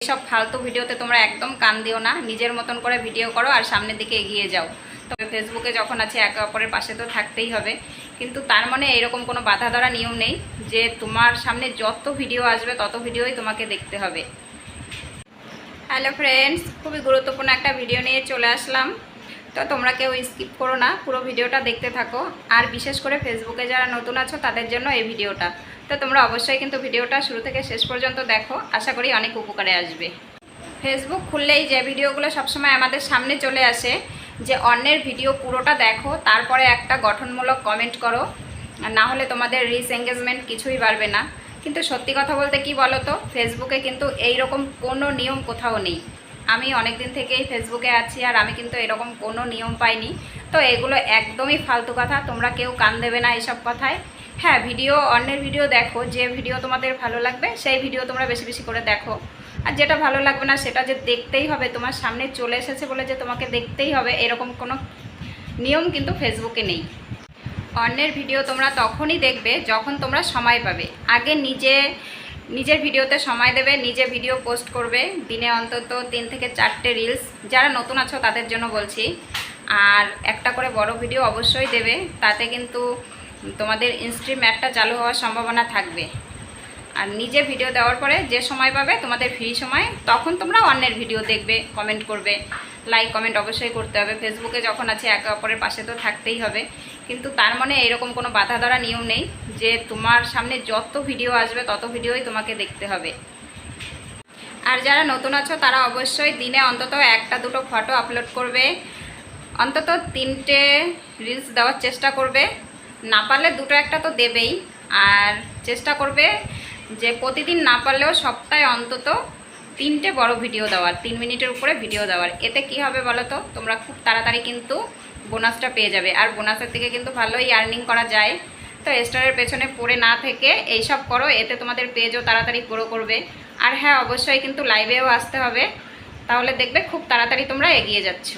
সব ফালতু ভিডিওতে তোমরা একদম কান দিও না, নিজের মতন করে ভিডিও করো আর সামনের দিকে এগিয়ে যাও। তবে ফেসবুকে যখন আছে একে অপরের পাশে তো থাকতেই হবে, কিন্তু তার মানে এরকম কোনো বাধা ধরা নিয়ম নেই যে তোমার সামনে যত ভিডিও আসবে তত ভিডিওই তোমাকে দেখতে হবে। হ্যালো ফ্রেন্ডস, খুবই গুরুত্বপূর্ণ একটা ভিডিও নিয়ে চলে আসলাম। তো তোমরা কেউ স্কিপ করো না, পুরো ভিডিওটা দেখতে থাকো। আর বিশেষ করে ফেসবুকে যারা নতুন আছো তাদের জন্য এই ভিডিওটা। তো তোমরা অবশ্যই কিন্তু ভিডিওটা শুরু থেকে শেষ পর্যন্ত দেখো, আশা করি অনেক উপকারে আসবে। ফেসবুক খুললেই যে ভিডিওগুলো সবসময় আমাদের সামনে চলে আসে যে অন্যের ভিডিও পুরোটা দেখো, তারপরে একটা গঠনমূলক কমেন্ট করো, আর না হলে তোমাদের রিচ এঙ্গেজমেন্ট কিছুই বাড়বে না। কিন্তু সত্যি কথা বলতে কি বলো তো, ফেসবুকে কিন্তু এইরকম কোনো নিয়ম কোথাও নেই। আমি অনেক দিন থেকেই ফেসবুকে আছি আর আমি কিন্তু এরকম কোনো নিয়ম পাইনি। তো এগুলো একদমই ফালতু কথা, তোমরা কেউ কান দেবে না এইসব কথায়। হ্যাঁ, ভিডিও অন্যের ভিডিও দেখো, যে ভিডিও তোমাদের ভালো লাগবে সেই ভিডিও তোমরা বেশি বেশি করে দেখো। আর যেটা ভালো লাগবে না সেটা যে দেখতেই হবে, তোমার সামনে চলে এসেছে বলে যে তোমাকে দেখতেই হবে এরকম কোনো নিয়ম কিন্তু ফেসবুকে নেই। অন্যের ভিডিও তোমরা তখনই দেখবে যখন তোমরা সময় পাবে। আগে নিজের ভিডিওতে সময় দেবে, নিজে ভিডিও পোস্ট করবে, দিনে অন্তত 3 থেকে 4টে রিলস, যারা নতুন আছো তাদের জন্য বলছি। আর একটা করে বড় ভিডিও অবশ্যই দেবে, তাতে কিন্তু তোমাদের ইনস্ট্রিম অ্যাডটা চালু হওয়ার সম্ভাবনা থাকবে। আর নিজে ভিডিও দেওয়ার পরে যে সময় পাবে তোমাদের ফ্রি সময়, তখন তোমরা অন্যের ভিডিও দেখবে, কমেন্ট করবে, লাইক কমেন্ট অবশ্যই করতে হবে। ফেসবুকে যখন আছে একে অপরের পাশে তো থাকতেই হবে, কিন্তু তার মানে এরকম কোনো বাধা ধরা নিয়ম নেই যে তোমার সামনে যত ভিডিও আসবে তত ভিডিওই তোমাকে দেখতে হবে। আর যারা নতুন আছো তারা অবশ্যই দিনে অন্তত 1-2 ফটো আপলোড করবে, অন্তত 3টে রিলস দেওয়ার চেষ্টা করবে, না পারলে 2-1টা তো দেবেই। আর চেষ্টা করবে যে প্রতিদিন না পারলেও সপ্তাহে অন্তত 3টে বড় ভিডিও দেওয়ার, 3 মিনিটের উপরে ভিডিও দেওয়ার। এতে কি হবে বলো তো, তোমরা খুব তাড়াতাড়ি কিন্তু বোনাসটা পেয়ে যাবে। আর বোনাসের থেকে কিন্তু ভালোই আর্নিং করা যায়। তো স্টারের পেছনে পড়ে না থেকে এইসব করো, এতে তোমাদের পেজও তাড়াতাড়ি গ্রো করবে। আর হ্যাঁ, অবশ্যই কিন্তু লাইভেও আসতে হবে, তাহলে দেখবে খুব তাড়াতাড়ি তোমরা এগিয়ে যাচ্ছ।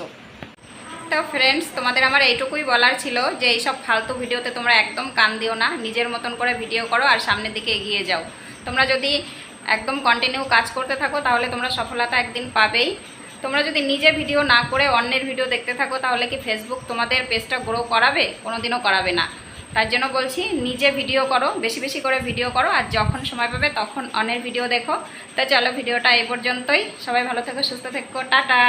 তো ফ্রেন্ডস, তোমাদের আমার এইটুকুই বলার ছিল যে এইসব ফালতু ভিডিওতে তোমরা একদম কান দিও না, নিজের মতন করে ভিডিও করো আর সামনের দিকে এগিয়ে যাও। তোমরা যদি একদম কন্টিনিউ কাজ করতে থাকো তাহলে তোমরা সফলতা একদিন পাবেই। তোমরা যদি নিজে ভিডিও না করে অন্যের ভিডিও দেখতে থাকো তাহলে কি ফেসবুক তোমাদের পেজটা গ্রো করাবে? কোনোদিনও করাবে না। তার জন্য বলছি, নিজে ভিডিও করো, বেশি বেশি করে ভিডিও করো, আর যখন সময় পাবে তখন অন্যের ভিডিও দেখো। তো চলো, ভিডিওটা এই পর্যন্তই। সবাই ভালো থেকো, সুস্থ থেকো, টাটা।